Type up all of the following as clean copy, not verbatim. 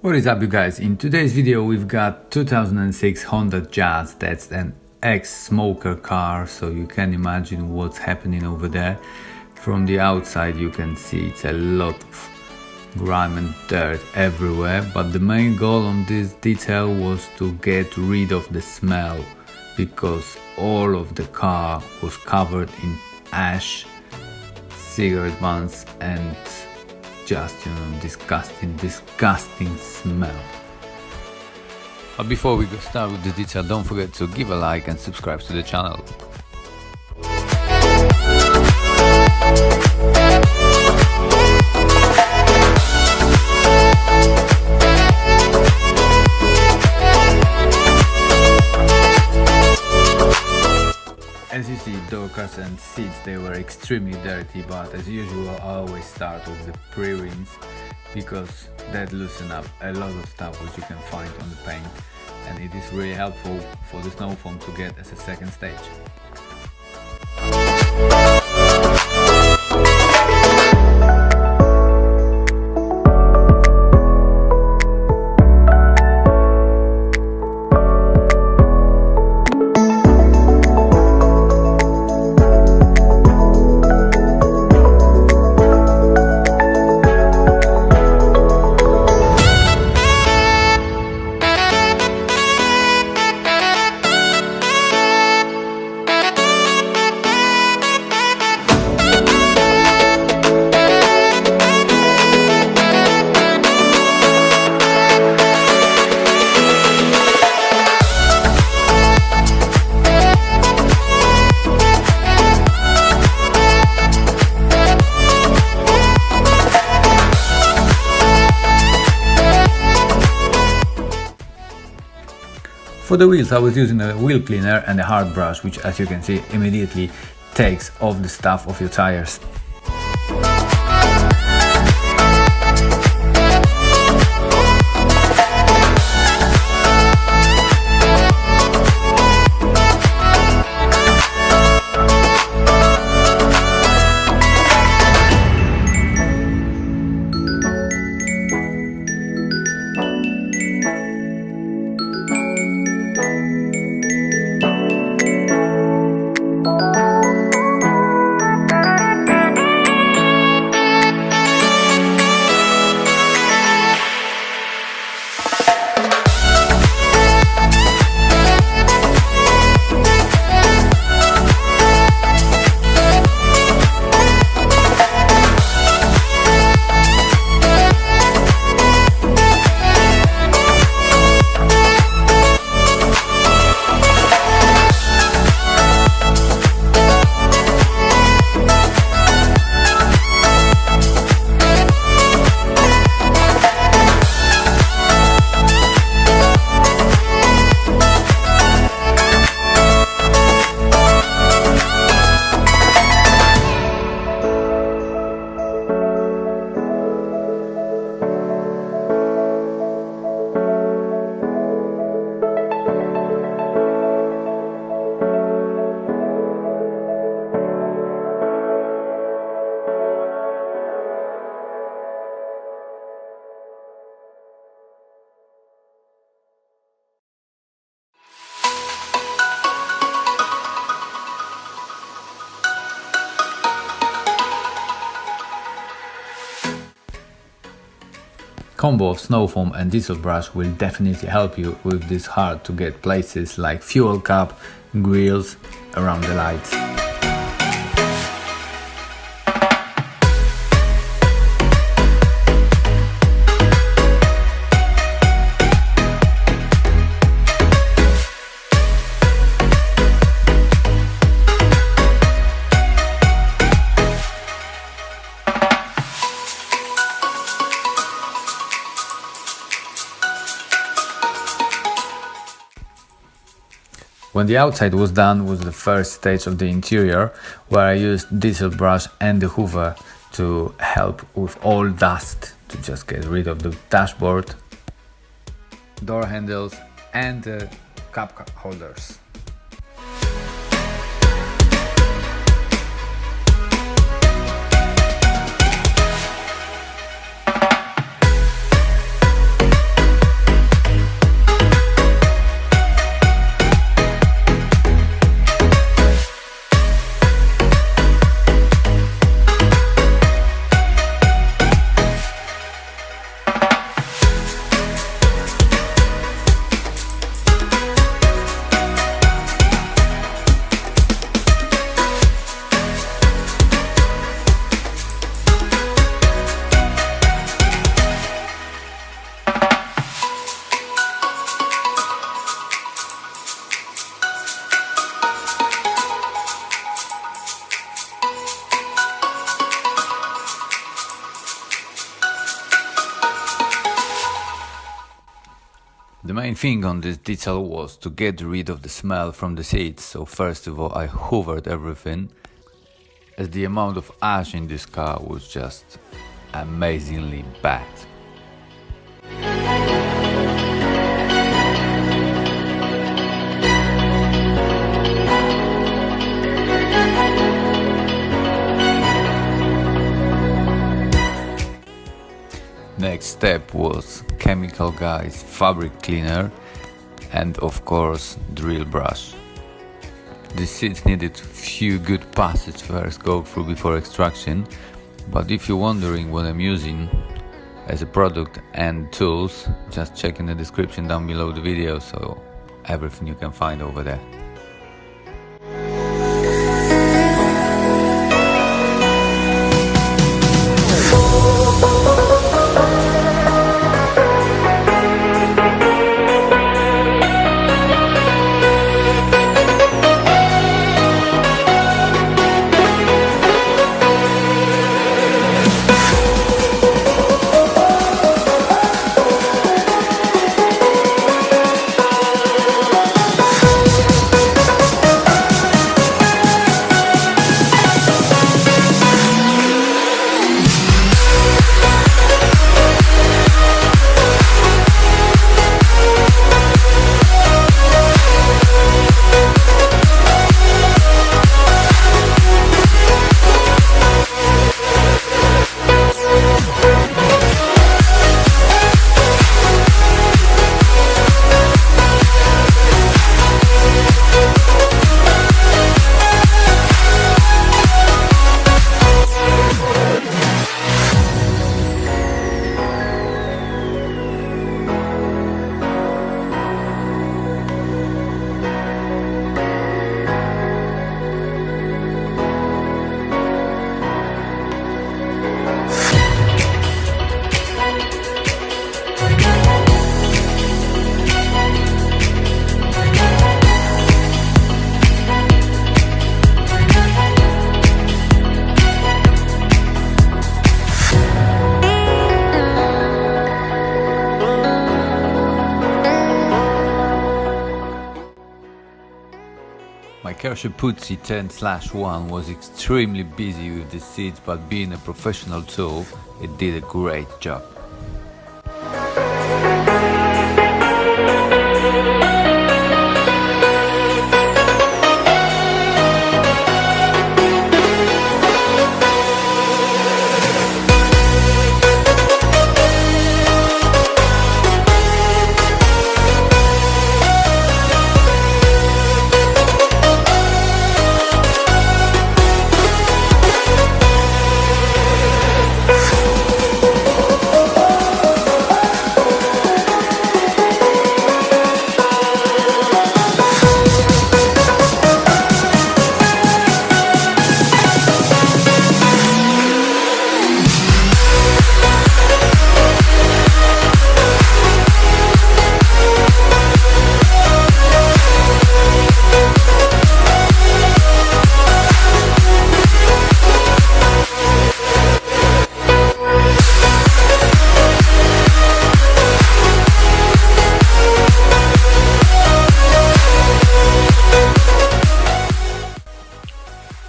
What is up, you guys? In today's video we've got 2006 Honda Jazz. That's an ex-smoker car, so you can imagine what's happening over there. From the outside you can see it's a lot of grime and dirt everywhere, but the main goal on this detail was to get rid of the smell, because all of the car was covered in ash, cigarette buns and just, disgusting smell. But before we start with the detail, don't forget to give a like and subscribe to the channel. As you see, door cuts and seats, they were extremely dirty, but as usual I always start with the pre-rinse because that loosen up a lot of stuff which you can find on the paint, and it is really helpful for the snow foam to get as a second stage. For the wheels I was using a wheel cleaner and a hard brush, which, as you can see, immediately takes off the stuff of your tires. Combo of snow foam and diesel brush will definitely help you with these hard to get places like fuel cap, grills, around the lights. When the outside was done was the first stage of the interior, where I used diesel brush and the hoover to help with all dust, to just get rid of the dashboard, door handles and the cup holders. The main thing on this detail was to get rid of the smell from the seats, so first of all I hoovered everything, as the amount of ash in this car was just amazingly bad. Next step was chemical guys, fabric cleaner, and of course drill brush. The seats needed few good passes first go through before extraction, but if you're wondering what I'm using as a product and tools, just check in the description down below the video, so everything you can find over there. My Kershaw Putzi 10/1 was extremely busy with the seats, but being a professional tool, it did a great job.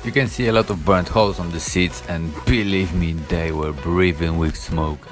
You can see a lot of burnt holes on the seats, and believe me, they were breathing with smoke.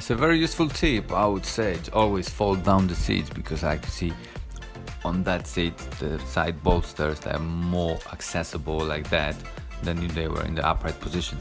As a very useful tip, I would say always fold down the seats, because I like to see on that seat the side bolsters that are more accessible like that than if they were in the upright position.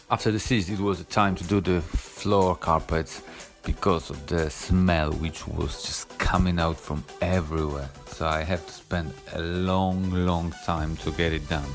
After the seats, it was the time to do the floor carpets, because of the smell which was just coming out from everywhere. So I had to spend a long time to get it done.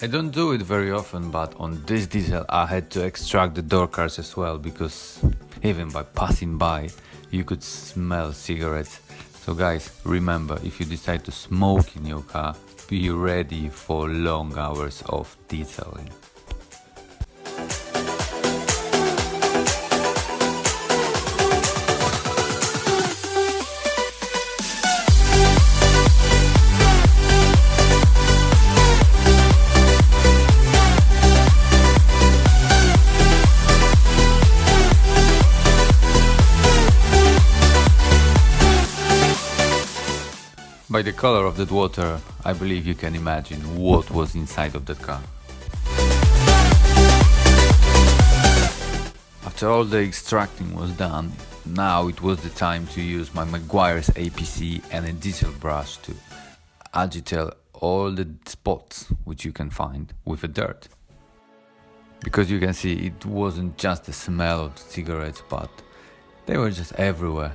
I don't do it very often, but on this detail I had to extract the door cards as well, because even by passing by you could smell cigarettes. So guys, remember, if you decide to smoke in your car, be ready for long hours of detailing. By the color of that water, I believe you can imagine what was inside of that car. After all the extracting was done, now it was the time to use my Meguiar's APC and a detail brush to agitate all the spots which you can find with the dirt. Because you can see it wasn't just the smell of the cigarettes, but they were just everywhere.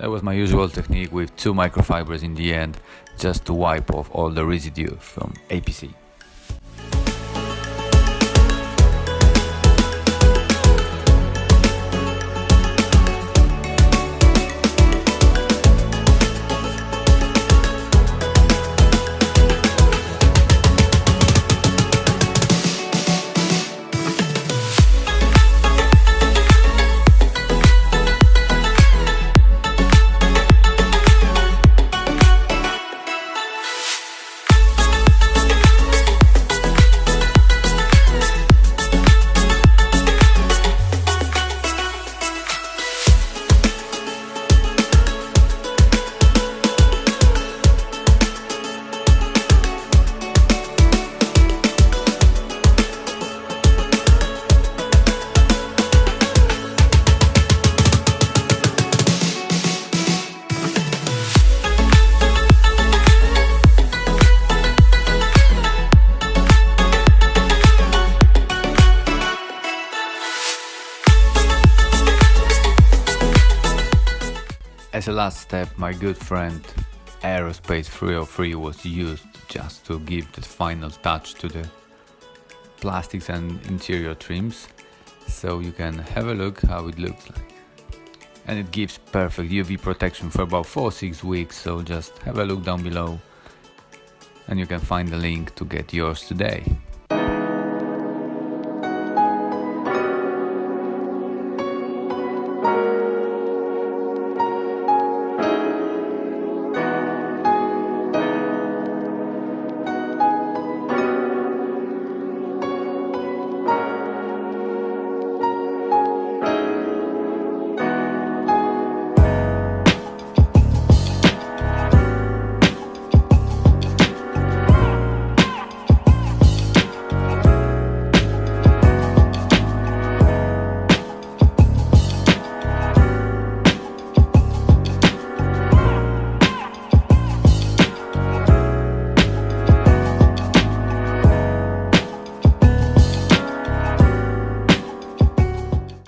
That was my usual technique with 2 microfibers in the end, just to wipe off all the residue from APC. As a last step, my good friend Aerospace 303 was used just to give the final touch to the plastics and interior trims, so you can have a look how it looks like. And it gives perfect UV protection for about 4-6 weeks, so just have a look down below and you can find the link to get yours today.